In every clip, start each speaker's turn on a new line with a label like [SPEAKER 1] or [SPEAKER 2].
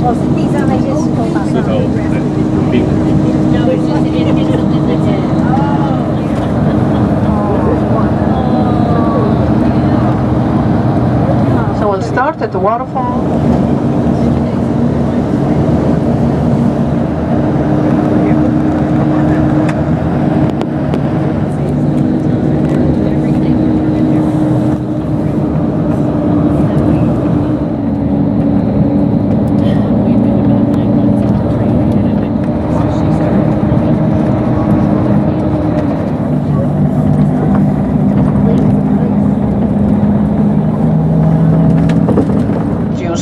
[SPEAKER 1] So we'll start at the waterfall.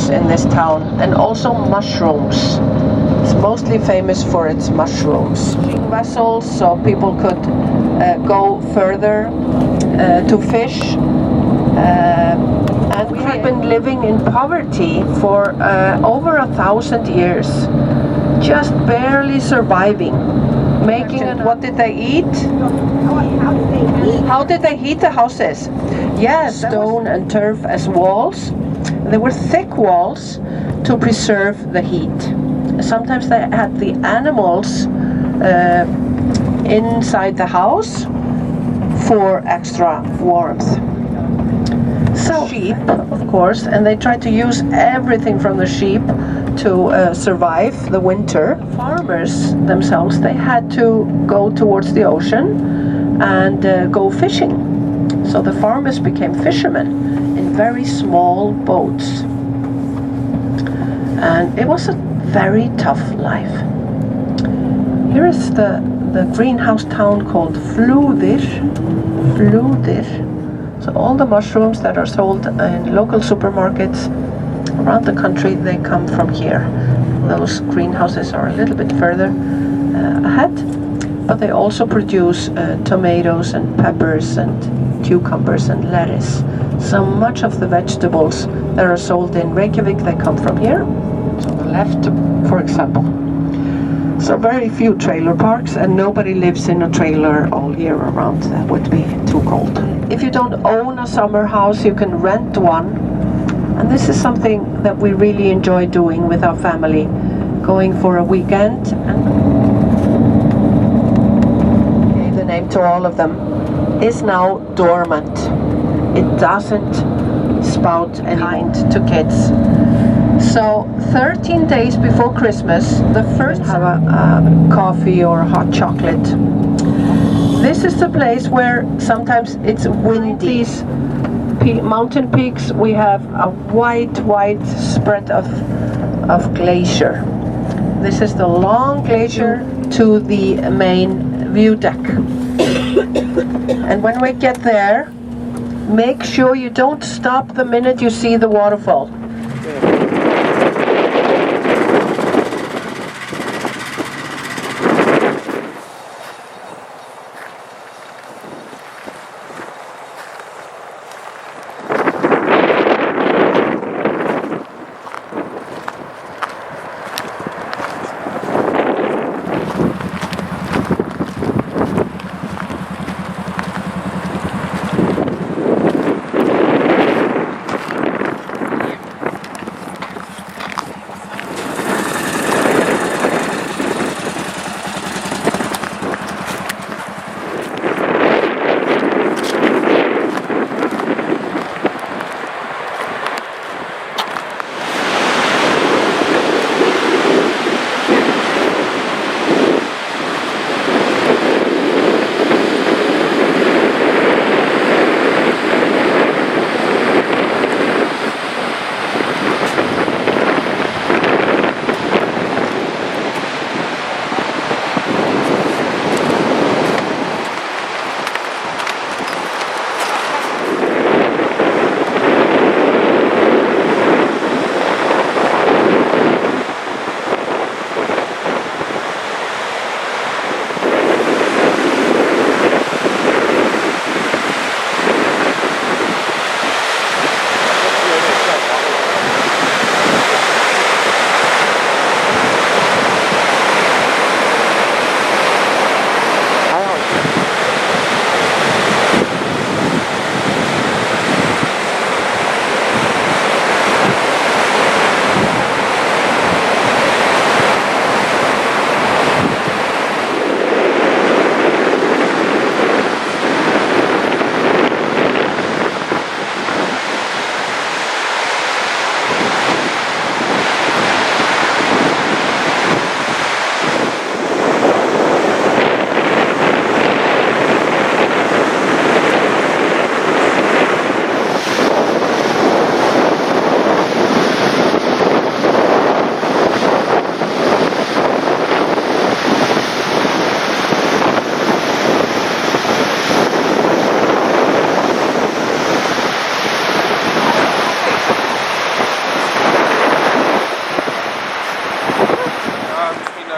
[SPEAKER 1] In this town, and also mushrooms. It's mostly famous for its mushrooms. Vessels, so people could go further to fish, and we have been living in poverty for over 1,000 years, just barely surviving. What did they eat? How did they heat the houses? Yeah, stone and turf as walls. There were thick walls to preserve the heat. Sometimes they had the animals inside the house for extra warmth. So sheep, of course, and they tried to use everything from the sheep to survive the winter. Farmers themselves, they had to go towards the ocean and go fishing. So the farmers became fishermen in very small boats. And it was a very tough life. Here is the greenhouse town called Flúðir. So all the mushrooms that are sold in local supermarkets around the country, they come from here. Those greenhouses are a little bit further ahead, but they also produce tomatoes and peppers and cucumbers and lettuce. So much of the vegetables that are sold in Reykjavik, they come from here. So on the left, for example. So very few trailer parks, and nobody lives in a trailer all year around. That would be too cold. If you don't own a summer house, you can rent one. And this is something that we really enjoy doing with our family, going for a weekend. And the name to all of them is now dormant. It doesn't spout any kind to kids. So 13 days before Christmas, the first have a coffee or a hot chocolate. This is the place where sometimes it's windy. These mountain peaks, we have a wide spread of glacier. This is the long glacier to the main view deck. And when we get there, make sure you don't stop the minute you see the waterfall.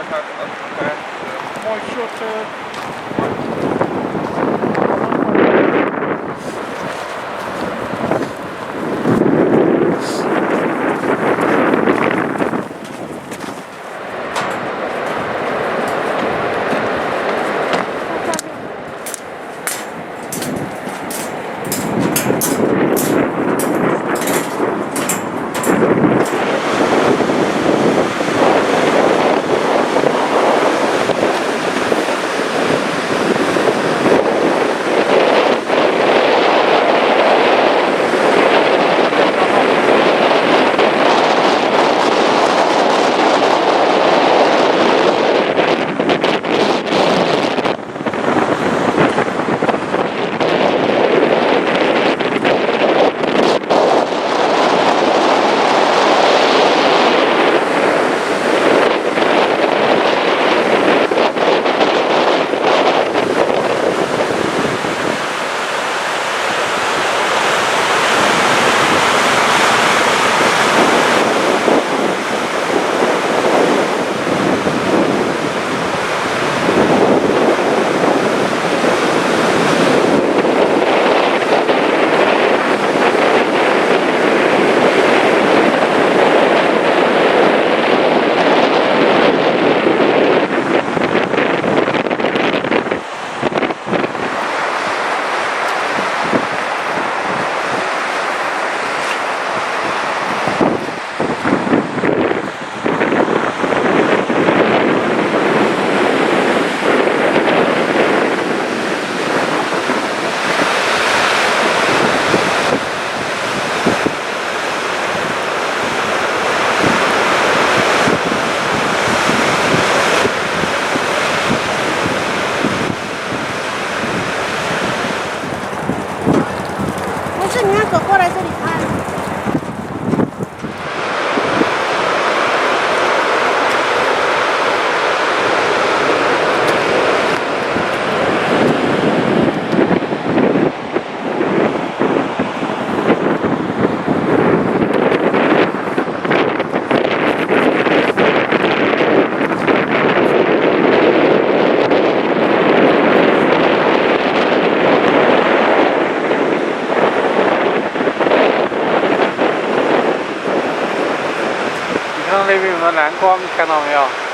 [SPEAKER 2] had more shorter. Kan living med den kom kan de ja.